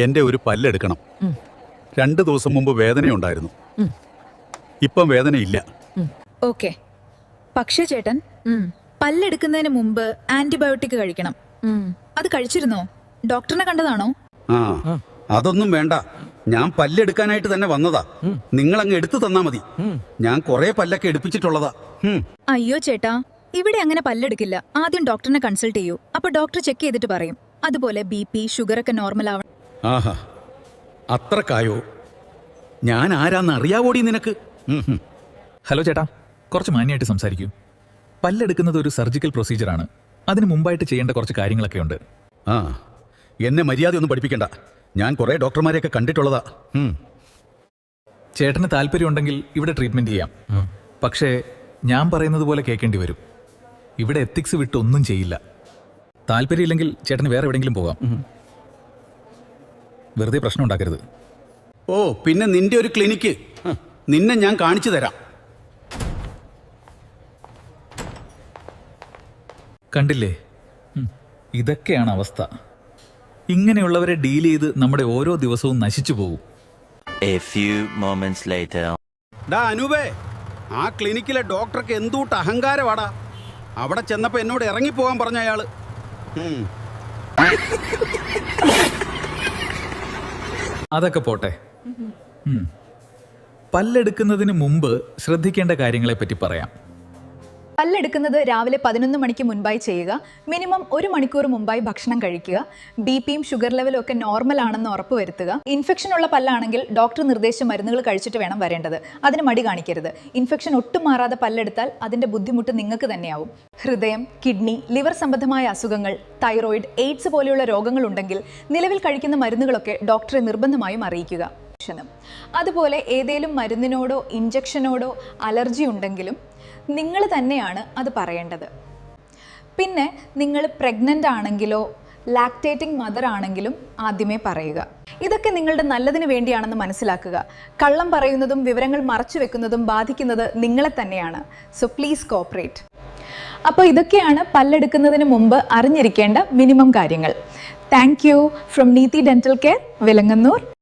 എൻ്റെ ഒരു പല്ലെടുക്കണം. 2 ദിവസം മുമ്പ് വേദനയുണ്ടായിരുന്നു. ഇപ്പം വേദനയില്ല. ഓക്കെ, പക്ഷേ ചേട്ടൻ പല്ലെടുക്കുന്നതിന് മുമ്പ് ആന്റിബയോട്ടിക് കഴിക്കണം. അത് കഴിച്ചിരുന്നോ? ഡോക്ടറിനെ കണ്ടതാണോ? അതൊന്നും വേണ്ട. ഞാൻ പല്ലെടുക്കാനായിട്ട് തന്നെ വന്നതാ. നിങ്ങൾ അങ്ങ് എടുത്തു തന്നാ മതി. ഞാൻ കുറെ പല്ലൊക്കെ എടുപ്പിച്ചിട്ടുള്ളതാ. അയ്യോ ചേട്ടാ, ഇവിടെ അങ്ങനെ പല്ലെടുക്കില്ല. ആദ്യം ഡോക്ടറിനെ കൺസൾട്ട് ചെയ്യൂ. അപ്പൊ ഡോക്ടർ ചെക്ക് ചെയ്തിട്ട് പറയും. അതുപോലെ BP, ഷുഗർ ഒക്കെ നോർമൽ ആവണം. ആഹാ, അത്രക്കായോ? ഞാൻ ആരാന്ന് അറിയാവോടി നിനക്ക്? ഹലോ ചേട്ടാ, കുറച്ച് മാന്യമായിട്ട് സംസാരിക്കൂ. പല്ലെടുക്കുന്നത് ഒരു സർജിക്കൽ പ്രൊസീജിയറാണ്. അതിന് മുമ്പായിട്ട് ചെയ്യേണ്ട കുറച്ച് കാര്യങ്ങളൊക്കെ ഉണ്ട്. എന്നെ മര്യാദ ഒന്നും പഠിപ്പിക്കണ്ട. ഞാൻ കുറേ ഡോക്ടർമാരെയൊക്കെ കണ്ടിട്ടുള്ളതാ. ചേട്ടന് താല്പര്യമുണ്ടെങ്കിൽ ഇവിടെ ട്രീറ്റ്മെന്റ് ചെയ്യാം. പക്ഷേ ഞാൻ പറയുന്നത് പോലെ കേൾക്കേണ്ടി വരും. ഇവിടെ എത്തിക്സ് വിട്ട് ഒന്നും ചെയ്യില്ല. താല്പര്യമില്ലെങ്കിൽ ചേട്ടന് വേറെ എവിടെയെങ്കിലും പോകാം. വെറുതെ പ്രശ്നം ഉണ്ടാക്കരുത്. ഓ, പിന്നെ നിന്റെ ഒരു ക്ലിനിക്ക് നിന്നെ ഞാൻ കാണിച്ചു തരാം. കണ്ടില്ലേ, ഇതൊക്കെയാണ് അവസ്ഥ. ഇങ്ങനെയുള്ളവരെ ഡീൽ ചെയ്ത് നമ്മുടെ ഓരോ ദിവസവും നശിച്ചു പോകും. അനൂപേ, ആ ക്ലിനിക്കിലെ ഡോക്ടർക്ക് എന്തുട്ട് അഹങ്കാരവാടാ. അവിടെ ചെന്നപ്പോ എന്നോട് ഇറങ്ങിപ്പോകാൻ പറഞ്ഞ അയാള്. അതൊക്കെ പോട്ടെ. പല്ലെടുക്കുന്നതിന് മുമ്പ് ശ്രദ്ധിക്കേണ്ട കാര്യങ്ങളെ പറ്റി പറയാം. പല്ലെടുക്കുന്നത് രാവിലെ 11 മണിക്ക് മുൻപായി ചെയ്യുക. മിനിമം 1 മണിക്കൂർ മുമ്പായി ഭക്ഷണം കഴിക്കുക. BPയും ഷുഗർ ലെവലും ഒക്കെ നോർമൽ ആണെന്ന് ഉറപ്പുവരുത്തുക. ഇൻഫെക്ഷൻ ഉള്ള പല്ലാണെങ്കിൽ ഡോക്ടർ നിർദ്ദേശിച്ച മരുന്നുകൾ കഴിച്ചിട്ട് വേണം വരേണ്ടത്. അതിന് മടി കാണിക്കരുത്. ഇൻഫെക്ഷൻ ഒട്ടും മാറാതെ പല്ലെടുത്താൽ അതിൻ്റെ ബുദ്ധിമുട്ട് നിങ്ങൾക്ക് തന്നെയാവും. ഹൃദയം, കിഡ്നി, ലിവർ സംബന്ധമായ അസുഖങ്ങൾ, തൈറോയിഡ്, എയ്ഡ്സ് പോലെയുള്ള രോഗങ്ങളുണ്ടെങ്കിൽ നിലവിൽ കഴിക്കുന്ന മരുന്നുകളൊക്കെ ഡോക്ടറെ നിർബന്ധമായും അറിയിക്കുക. അതുപോലെ ഏതെങ്കിലും മരുന്നിനോടോ ഇഞ്ചക്ഷനോടോ അലർജി ഉണ്ടെങ്കിലും നിങ്ങൾ തന്നെയാണ് അത് പറയേണ്ടത്. പിന്നെ നിങ്ങൾ പ്രഗ്നൻ്റ് ആണെങ്കിലോ ലാക്ടേറ്റിംഗ് മദർ ആണെങ്കിലും ആദ്യമേ പറയുക. ഇതൊക്കെ നിങ്ങളുടെ നല്ലതിന് വേണ്ടിയാണെന്ന് മനസ്സിലാക്കുക. കള്ളം പറയുന്നതും വിവരങ്ങൾ മറച്ചു വെക്കുന്നതും ബാധിക്കുന്നത് നിങ്ങളെ തന്നെയാണ്. So please cooperate. അപ്പോൾ ഇതൊക്കെയാണ് പല്ലെടുക്കുന്നതിന് മുമ്പ് അറിഞ്ഞിരിക്കേണ്ട മിനിമം കാര്യങ്ങൾ. Thank you from Neethi dental care, Vilangannur.